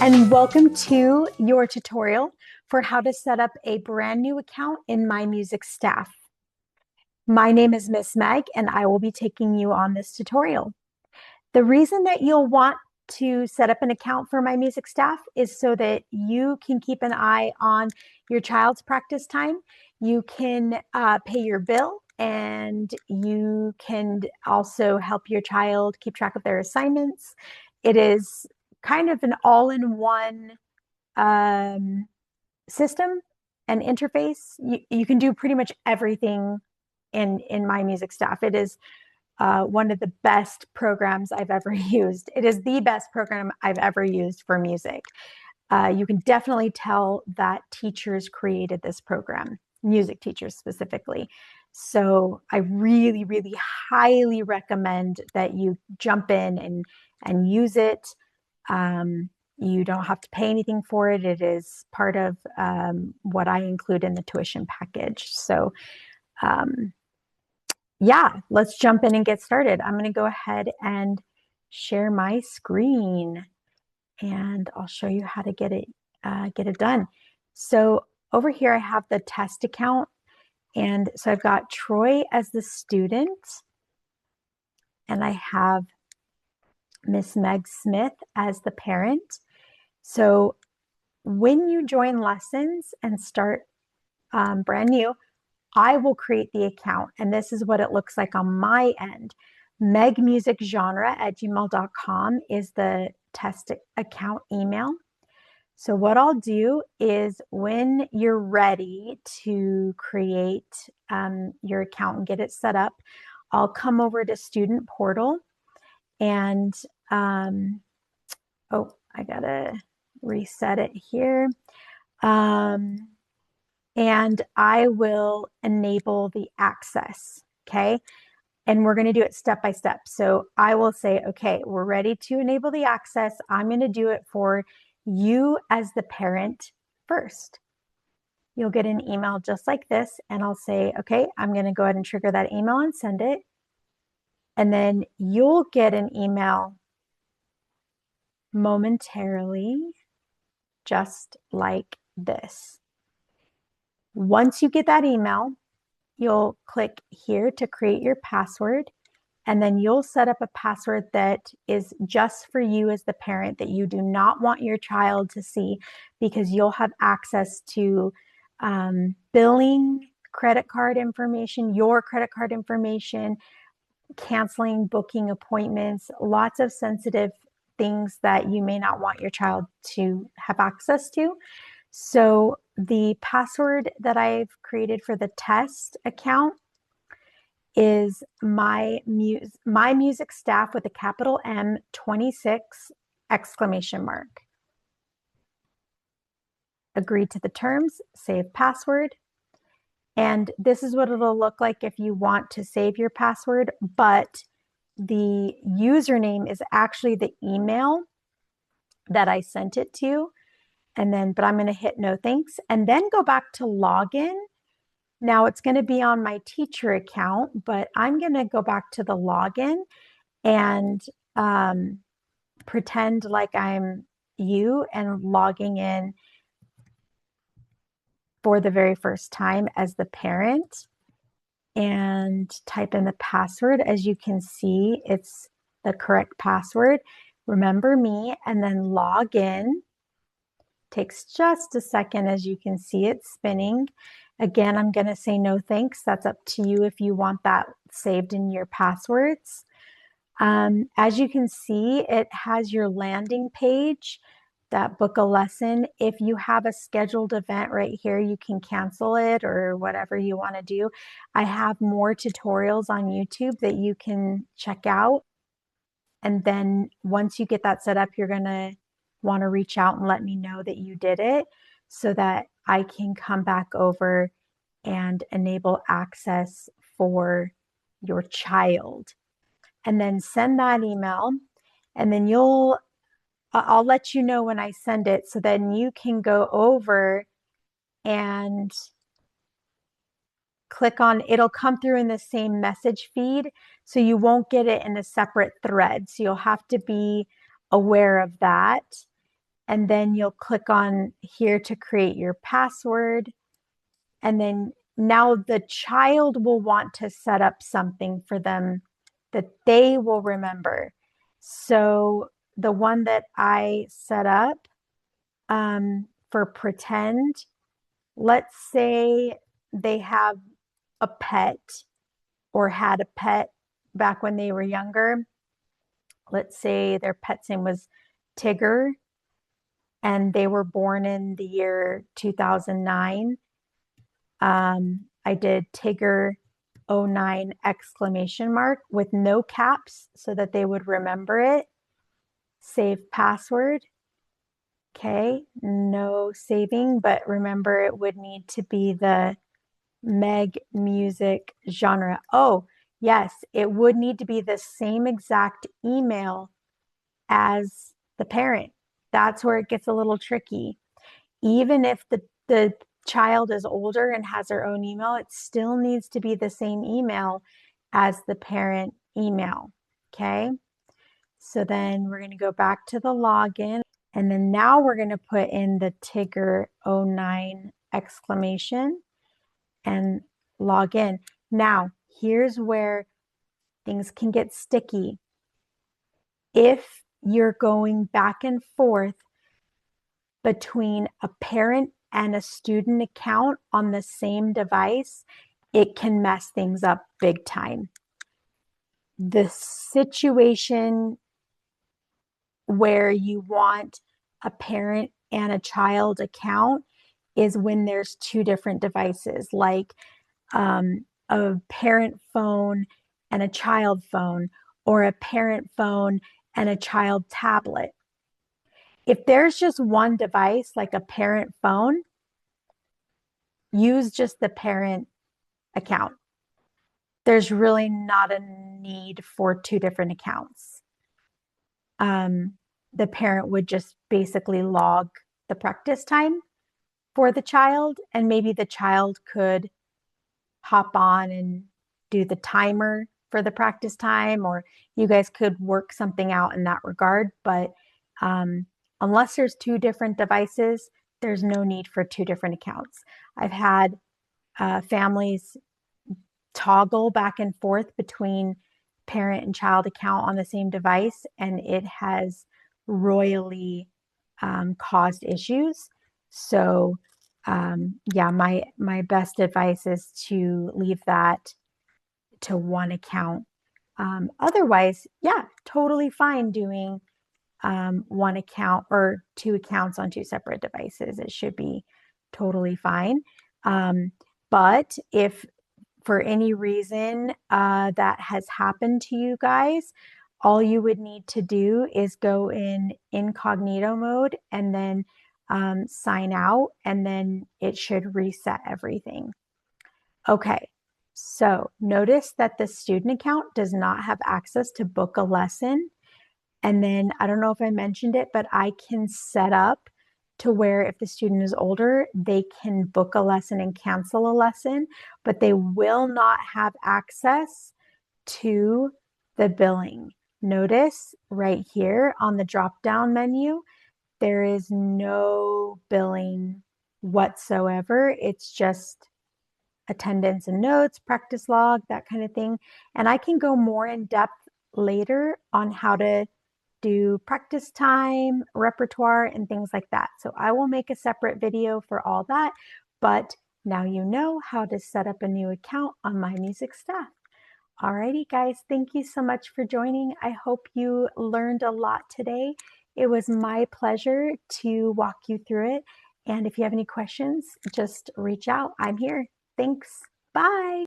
and welcome to your tutorial for how to set up a brand new account in My Music Staff. My name is Miss Meg, and I will be taking you on this tutorial. The reason that you'll want to set up an account for My Music Staff is so that you can keep an eye on your child's practice time. You can pay your bill, and you can also help your child keep track of their assignments. It is kind of an all-in-one system and interface. You can do pretty much everything in My Music Staff. It is one of the best programs I've ever used. It is the best program I've ever used for music. You can definitely tell that teachers created this program, music teachers specifically. So I really, really highly recommend that you jump in and use it. You don't have to pay anything for it. It is part of what I include in the tuition package. So yeah, let's jump in and get started. I'm going to go ahead and share my screen, and I'll show you how to get it done. So over here I have the test account, and so I've got Troy as the student, and I have Miss Meg Smith as the parent. So when you join lessons and start brand new, I will create the account, and this is what it looks like on my end. megmusicgenre@gmail.com is the test account email. So what I'll do is when you're ready to create your account and get it set up, I'll come over to Student Portal, and oh, I gotta reset it here. And I will enable the access, okay? And we're gonna do it step by step. So I will say, okay, we're ready to enable the access. I'm gonna do it for you as the parent first. You'll get an email just like this, and I'll say, okay, I'm gonna go ahead and trigger that email and send it. And then you'll get an email momentarily, just like this. Once you get that email, you'll click here to create your password, and then you'll set up a password that is just for you as the parent, that you do not want your child to see, because you'll have access to billing, credit card information, your credit card information, canceling, booking appointments, lots of sensitive things that you may not want your child to have access to. So the password that I've created for the test account is my music staff with a capital M 26 exclamation mark. Agree to the terms, save password. And this is what it'll look like if you want to save your password, but the username is actually the email that I sent it to. And then, but I'm going to hit no thanks, and then go back to login. Now it's going to be on my teacher account, but I'm going to go back to the login and pretend like I'm you and logging in for the very first time as the parent, and type in the password. As you can see, it's the correct password. Remember me, and then log in. Takes just a second. As you can see, it's spinning. Again, I'm going to say no thanks. That's up to you if you want that saved in your passwords. As you can see, it has your landing page that book a lesson. If you have a scheduled event right here, you can cancel it or whatever you want to do. I have more tutorials on YouTube that you can check out. And then once you get that set up, you're going to want to reach out and let me know that you did it, so that I can come back over and enable access for your child, and then send that email. And then I'll let you know when I send it, so then you can go over and click on, it'll come through in the same message feed, so you won't get it in a separate thread. So you'll have to be aware of that. and then you'll click on here to create your password. And then now the child will want to set up something for them that they will remember. So the one that I set up for pretend, let's say they have a pet or had a pet back when they were younger. Let's say their pet's name was Tigger and they were born in the year 2009. I did Tigger 09 exclamation mark with no caps so that they would remember it. Save password. Okay, no saving, but remember it would need to be the Meg music genre. Oh, yes, it would need to be the same exact email as the parent. That's where it gets a little tricky. Even if the child is older and has their own email, it still needs to be the same email as the parent email. Okay. So then we're going to go back to the login. And then now we're going to put in the Tigger 09 exclamation and log in. Now, here's where things can get sticky. If you're going back and forth between a parent and a student account on the same device, it can mess things up big time. The situation where you want a parent and a child account is when there's two different devices, like a parent phone and a child phone, or a parent phone and a child tablet. If there's just one device, like a parent phone, use just the parent account. There's really not a need for two different accounts. The parent would just basically log the practice time for the child, and maybe the child could hop on and do the timer for the practice time, or you guys could work something out in that regard. But unless there's two different devices, there's no need for two different accounts. I've had families toggle back and forth between parent and child account on the same device, and it has royally caused issues. So yeah, my best advice is to leave that to one account. Otherwise, yeah, totally fine doing one account or two accounts on two separate devices. It should be totally fine. But if for any reason that has happened to you guys, all you would need to do is go in incognito mode and then sign out, and then it should reset everything. Okay, so notice that the student account does not have access to book a lesson. And then I don't know if I mentioned it, but I can set up to where if the student is older, they can book a lesson and cancel a lesson, but they will not have access to the billing. Notice right here on the drop-down menu, there is no billing whatsoever. It's just attendance and notes, practice log, that kind of thing. And I can go more in depth later on how to do practice time, repertoire, and things like that. So I will make a separate video for all that, but now you know how to set up a new account on My Music Staff. Alrighty, guys, thank you so much for joining. I hope you learned a lot today. It was my pleasure to walk you through it. And if you have any questions, just reach out. I'm here. Thanks. Bye.